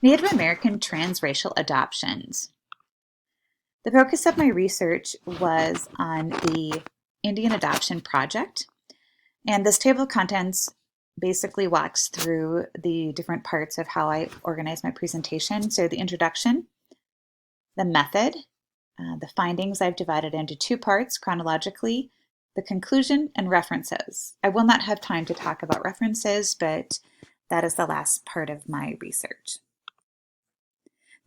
Native American transracial adoptions. The focus of my research was on the Indian Adoption Project, and this table of contents basically walks through the different parts of how I organize my presentation. So the introduction, the method, the findings I've divided into two parts chronologically, the conclusion, and references. I will not have time to talk about references, but that is the last part of my research.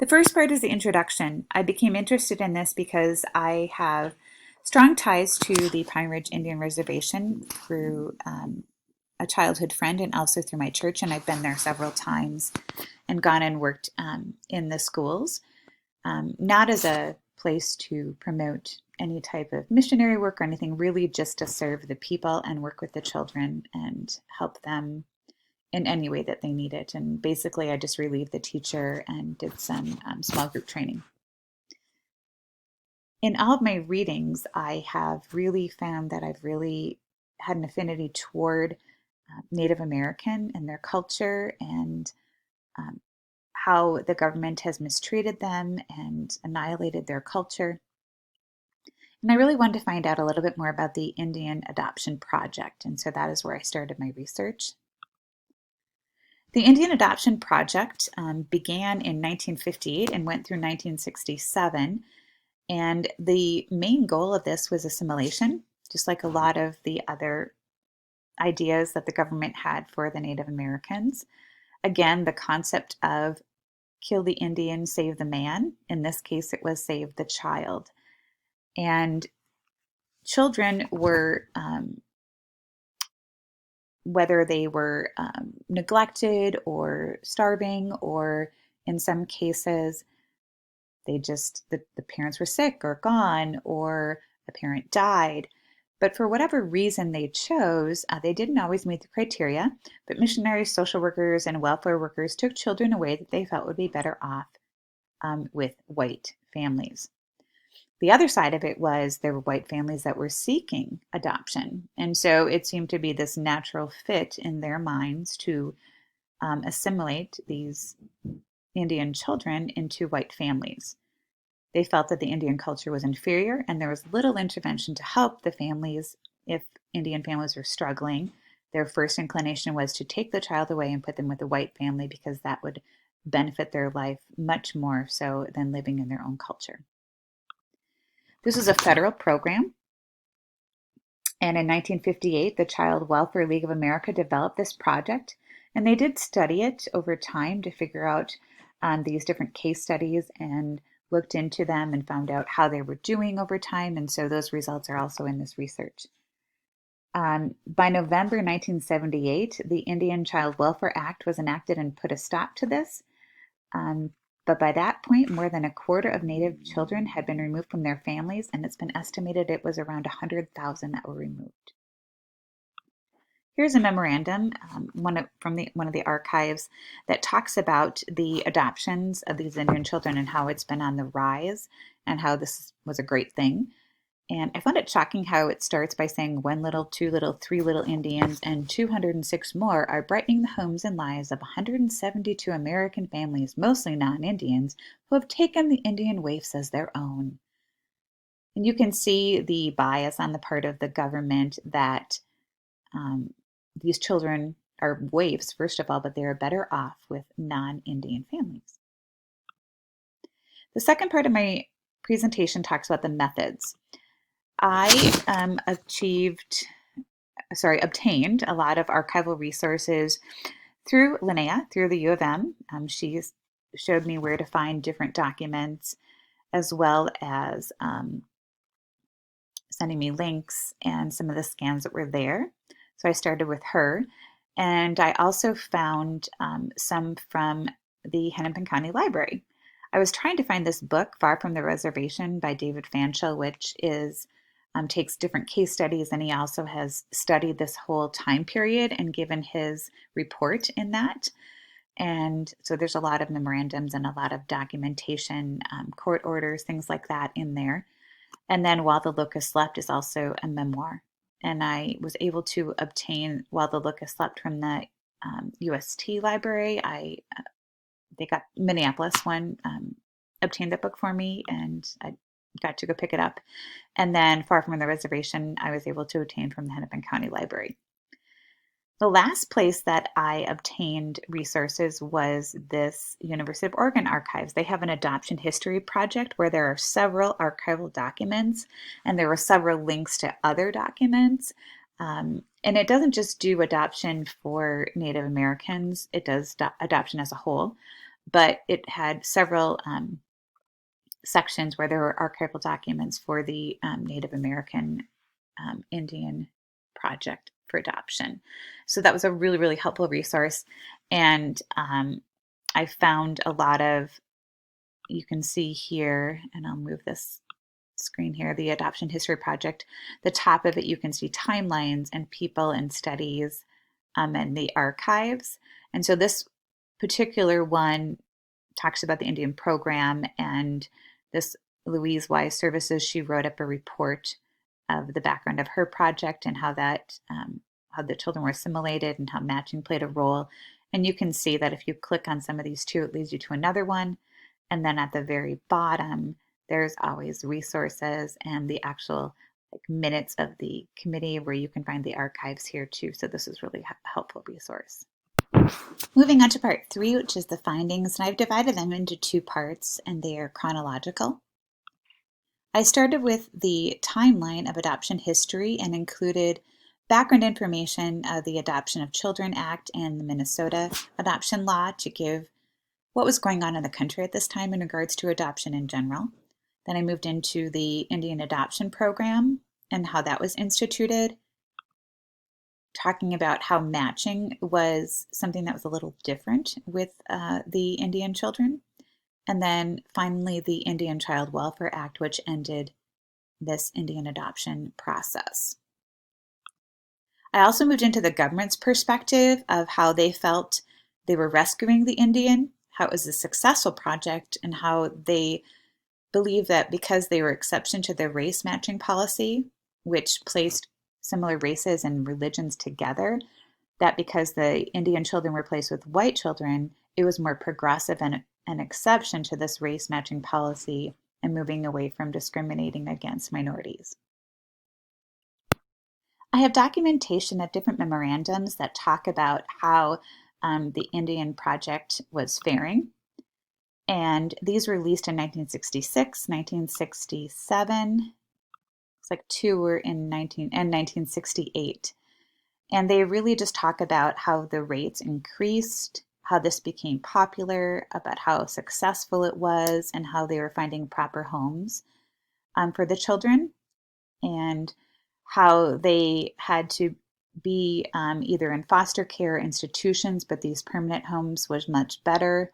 The first part is the introduction. I became interested in this because I have strong ties to the Pine Ridge Indian Reservation through a childhood friend and also through my church, and I've been there several times and gone and worked in the schools, not as a place to promote any type of missionary work or anything, really just to serve the people and work with the children and help them in any way that they need it. And basically, I just relieved the teacher and did some small group training. In all of my readings, I have really found that I've really had an affinity toward Native American and their culture and um, how the government has mistreated them and annihilated their culture. And I really wanted to find out a little bit more about the Indian Adoption Project. And so that is where I started my research. The Indian Adoption Project began in 1958 and went through 1967. And the main goal of this was assimilation, just like a lot of the other ideas that the government had for the Native Americans. Again, the concept of kill the Indian, save the man. In this case, it was save the child. And children were whether they were neglected or starving, or in some cases, the parents were sick or gone, or a parent died. But for whatever reason they chose, they didn't always meet the criteria. But missionaries, social workers, and welfare workers took children away that they felt would be better off with white families. The other side of it was there were white families that were seeking adoption. And so it seemed to be this natural fit in their minds to assimilate these Indian children into white families. They felt that the Indian culture was inferior and there was little intervention to help the families if Indian families were struggling. Their first inclination was to take the child away and put them with a white family because that would benefit their life much more so than living in their own culture. This is a federal program, and in 1958, the Child Welfare League of America developed this project, and they did study it over time to figure out these different case studies and looked into them and found out how they were doing over time, and so those results are also in this research. By November 1978, the Indian Child Welfare Act was enacted and put a stop to this. But by that point, more than a quarter of Native children had been removed from their families, and it's been estimated it was around 100,000 that were removed. Here's a memorandum, from one of the archives, that talks about the adoptions of these Indian children and how it's been on the rise and how this was a great thing. And I found it shocking how it starts by saying 1 little, 2 little, 3 little Indians, and 206 more are brightening the homes and lives of 172 American families, mostly non-Indians, who have taken the Indian waifs as their own. And you can see the bias on the part of the government that these children are waifs, first of all, but they are better off with non-Indian families. The second part of my presentation talks about the methods. I obtained a lot of archival resources through Linnea, through the U of M. She showed me where to find different documents, as well as sending me links and some of the scans that were there. So I started with her. And I also found some from the Hennepin County Library. I was trying to find this book, Far from the Reservation by David Fanchel, which takes different case studies, and he also has studied this whole time period and given his report in that. And so there's a lot of memorandums and a lot of documentation, court orders, things like that in there. And then While the Locust Slept is also a memoir. And I was able to obtain While the Locust Slept from the UST library. I they got Minneapolis one, obtained the book for me, and I got to go pick it up. And then Far From the Reservation, I was able to obtain from the Hennepin County Library. The last place that I obtained resources was this University of Oregon Archives. They have an adoption history project where there are several archival documents, and there were several links to other documents. And it doesn't just do adoption for Native Americans, it does adoption as a whole, but it had several sections where there were archival documents for the Native American Indian project for adoption. So that was a really, really helpful resource. And I found a lot of, you can see here, and I'll move this screen here, the Adoption History Project. The top of it, you can see timelines and people and studies and the archives. And so this particular one talks about the Indian program, and this Louise Wise Services, she wrote up a report of the background of her project and how that how the children were assimilated and how matching played a role. And you can see that if you click on some of these two, it leads you to another one. And then at the very bottom, there's always resources and the actual minutes of the committee where you can find the archives here too. So this is really a helpful resource. Moving on to part 3, which is the findings, and I've divided them into 2 parts, and they are chronological. I started with the timeline of adoption history and included background information of the Adoption of Children Act and the Minnesota adoption law to give what was going on in the country at this time in regards to adoption in general. Then I moved into the Indian Adoption Program and how that was instituted, talking about how matching was something that was a little different with the Indian children. And then finally, the Indian Child Welfare Act, which ended this Indian adoption process. I also moved into the government's perspective of how they felt they were rescuing the Indian, how it was a successful project, and how they believe that because they were exception to the race matching policy, which placed similar races and religions together, that because the Indian children were placed with white children, it was more progressive and an exception to this race matching policy and moving away from discriminating against minorities. I have documentation of different memorandums that talk about how the Indian project was faring. And these were released in 1966, 1967. It's like 2 were in 1968. And they really just talk about how the rates increased, how this became popular, about how successful it was, and how they were finding proper homes for the children, and how they had to be either in foster care institutions, but these permanent homes was much better.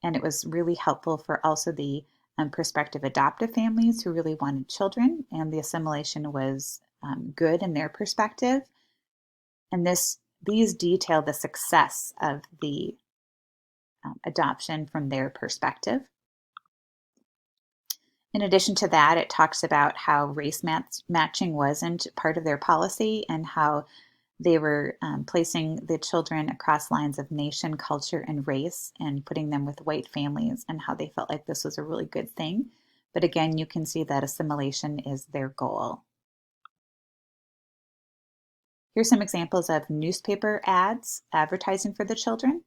And it was really helpful for also the prospective adoptive families who really wanted children, and the assimilation was good in their perspective. And these detail the success of the adoption from their perspective. In addition to that, it talks about how race matching wasn't part of their policy and how they were placing the children across lines of nation, culture, and race and putting them with white families, and how they felt like this was a really good thing. But again, you can see that assimilation is their goal. Here's some examples of newspaper ads advertising for the children.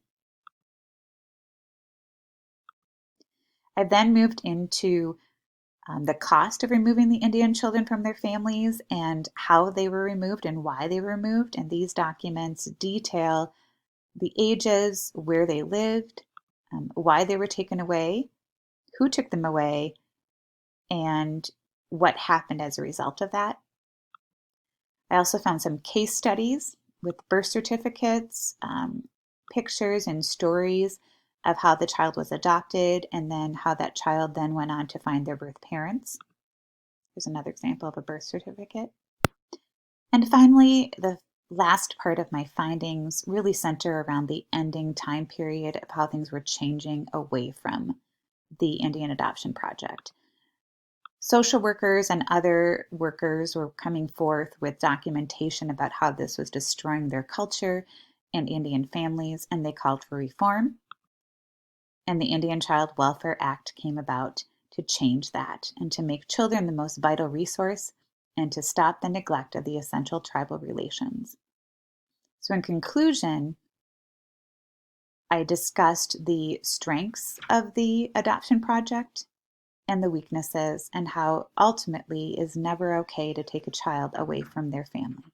I've then moved into the cost of removing the Indian children from their families and how they were removed and why they were removed. And these documents detail the ages, where they lived, why they were taken away, who took them away, and what happened as a result of that. I also found some case studies with birth certificates, pictures, and stories of how the child was adopted, and then how that child then went on to find their birth parents. Here's another example of a birth certificate. And finally, the last part of my findings really center around the ending time period of how things were changing away from the Indian Adoption Project. Social workers and other workers were coming forth with documentation about how this was destroying their culture and Indian families, and they called for reform. And the Indian Child Welfare Act came about to change that and to make children the most vital resource and to stop the neglect of the essential tribal relations. So, in conclusion, I discussed the strengths of the adoption project and the weaknesses, and how ultimately is never okay to take a child away from their family.